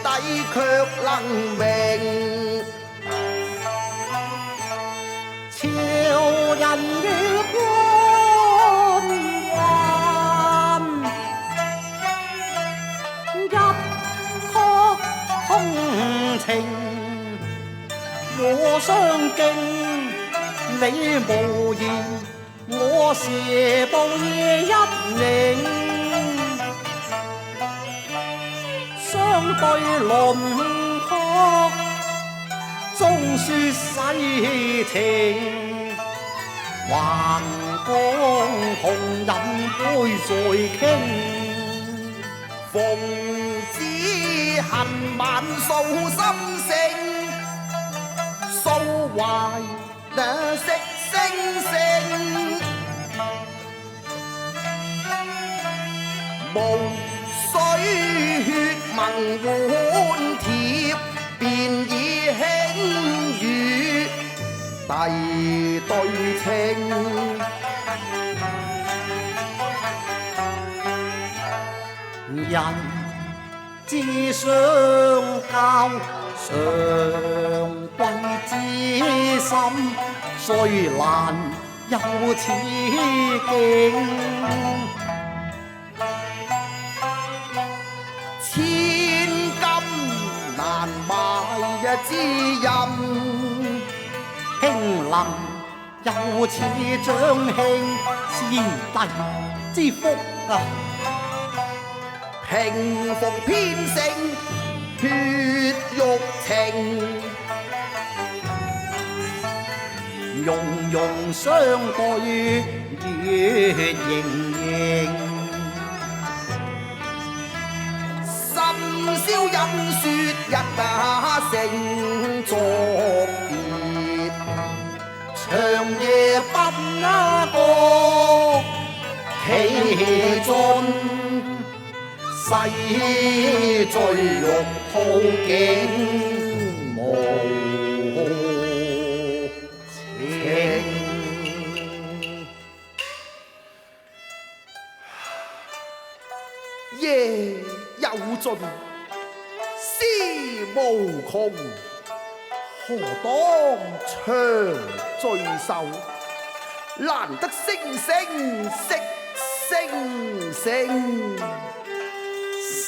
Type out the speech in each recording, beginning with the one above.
底卻能明。潮人月光還一曲空情，我相敬你無言，我是報夜一寧，相對輪廓中說世情，還講同飲杯再傾。奉旨恨晚訴心聲，訴懷那色星星。無水血盟碗貼，便以輕語遞對稱。人之相交，常貴之心，雖難有此境。千金難買知音，興林有此長兄先帝之福啊！平逢偏勝血肉情，融融相對月盈盈。深宵飲雪日那成作別，長夜不那個期盡，細醉玉兔景無情。夜有盡思無窮，何當長聚首？難得星星惜星星。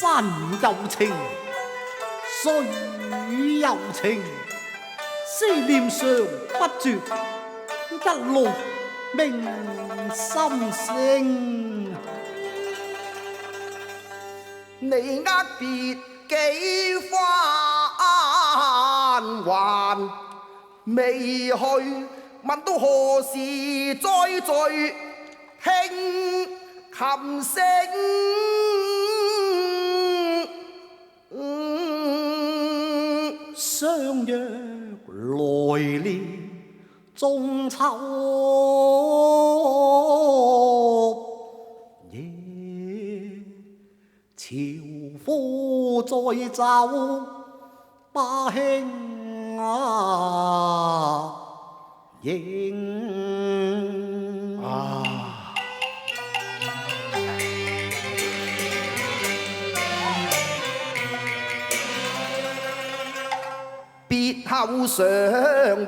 山有情，水有情，思念常不絕，一路明心聲。你握別幾番還未去，問到何時再聚，聽琴聲。相約來年中秋夜，潮夫再奏巴興影。別後常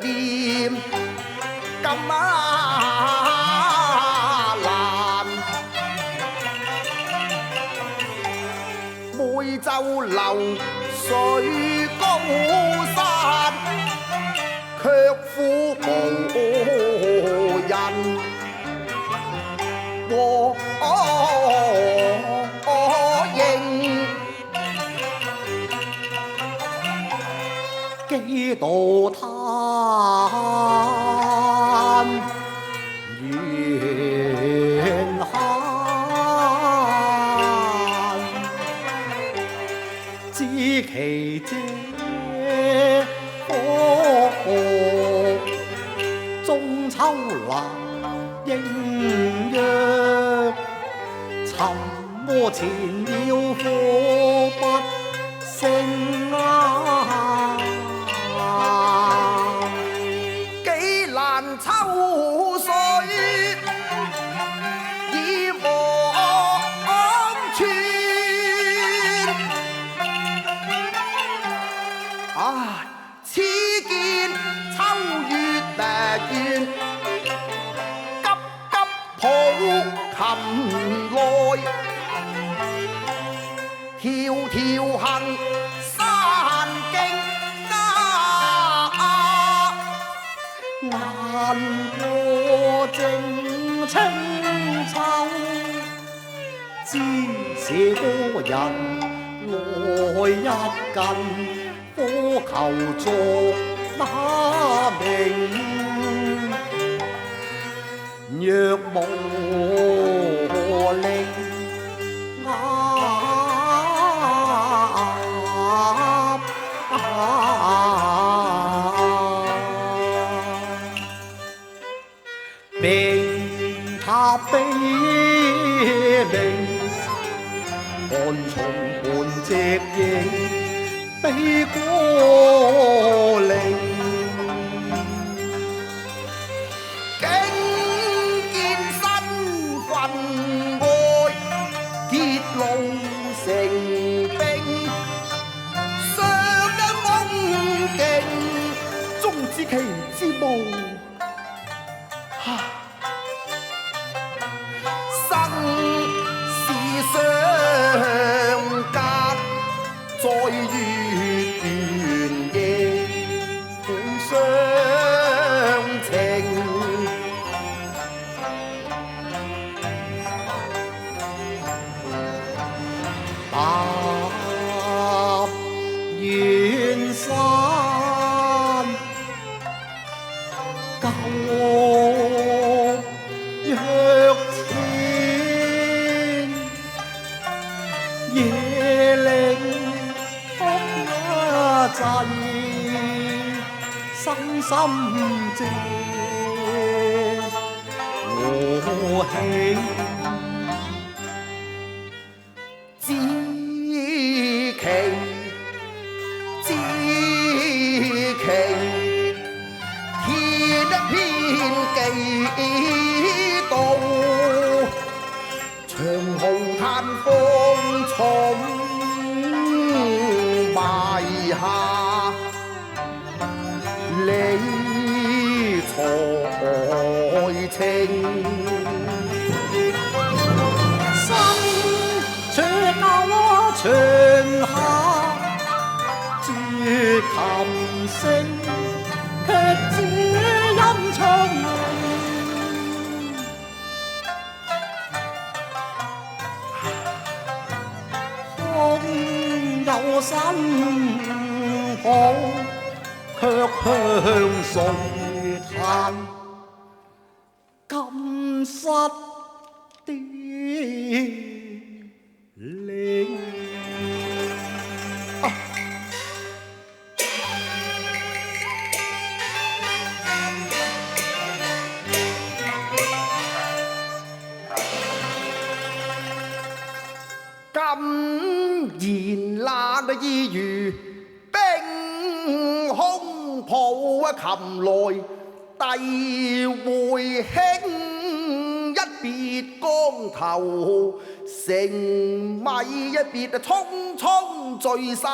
念金馬蘭，每晝流水高山，卻苦無人和應。幾度嘆緣慳，知其這福中秋難應約，沉默前要貨不勝啊！秋水已忘川，苗條行山徑眼過正清秋，知是故人來一近，科求作那名。若無令冰塔悲鳴，寒松伴夕影，悲過靈。竟見身份外，鐵路成冰，上一夢境，終知其之無。生是相隔在月圓夜，本相情。踏遠山，舊約前，夜令哭一陣，心心靜，我興。知其知其天一片幾度，長虹炭風重埋下，理財情。長下絕琴聲，卻只因長空有新抱，卻向誰彈金室的靈。今言那意如冰空抱琴來，帝會輕一別江頭，成米一別匆匆聚散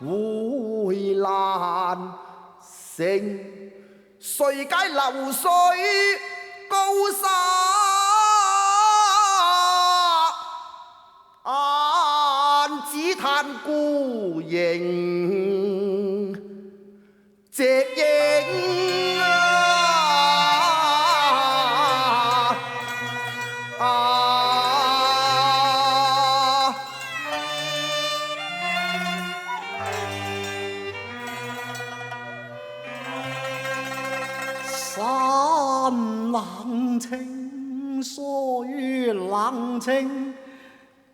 回蘭城，誰解流水高山？只嘆孤影夕影山冷清，水冷清，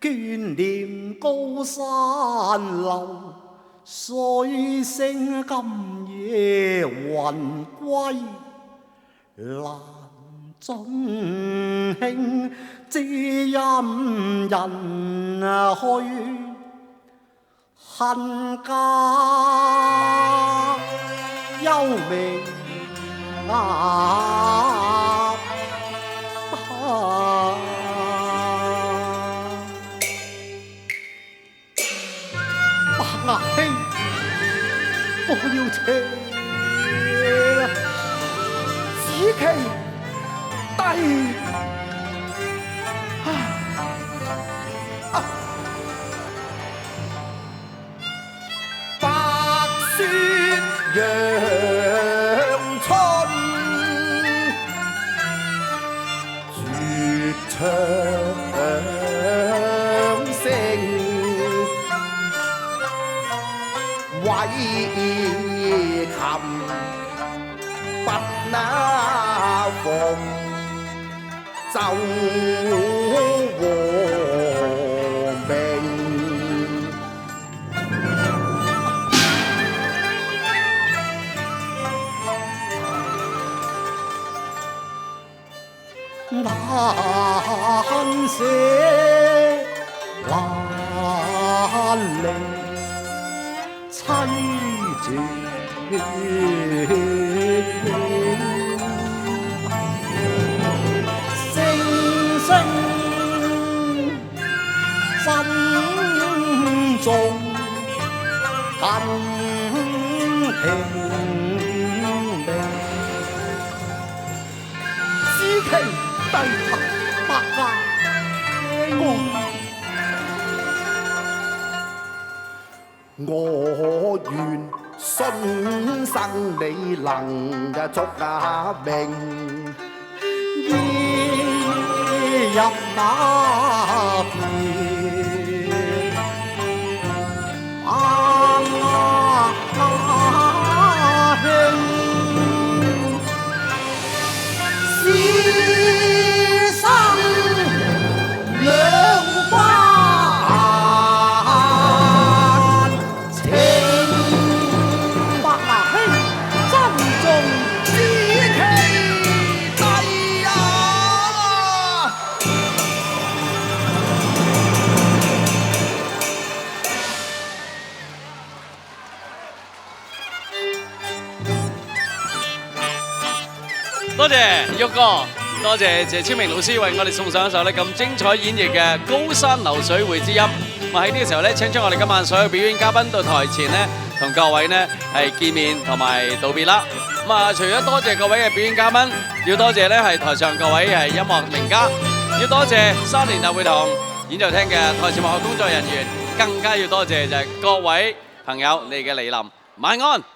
眷念高山流，水聲今夜魂歸蘭中興，知音人去恨家幽冥白兄，我要謝啦，此其弟。陽春，絕唱聲，偉琴不那逢，奏和鳴。難捨難離，妻絕聲聲心中感平明，知其低頭不啱我願信生你能續命，依入那邊啊兄，師生兩班情，白牙兄珍重知其低啊！多謝旭哥，多謝謝超明老師為我哋送上一首咧咁精彩演繹嘅《高山流水會知音》。咁喺呢個時候咧，請出我哋今晚所有表演嘉賓到台前咧，同各位咧係見面同埋道別啦。咁啊，除咗多謝各位嘅表演嘉賓，要多謝咧係台上各位係音樂名家，要多謝3年大會堂演奏廳嘅台前幕後工作人員，更加要多謝就係各位朋友你嘅蒞臨。晚安。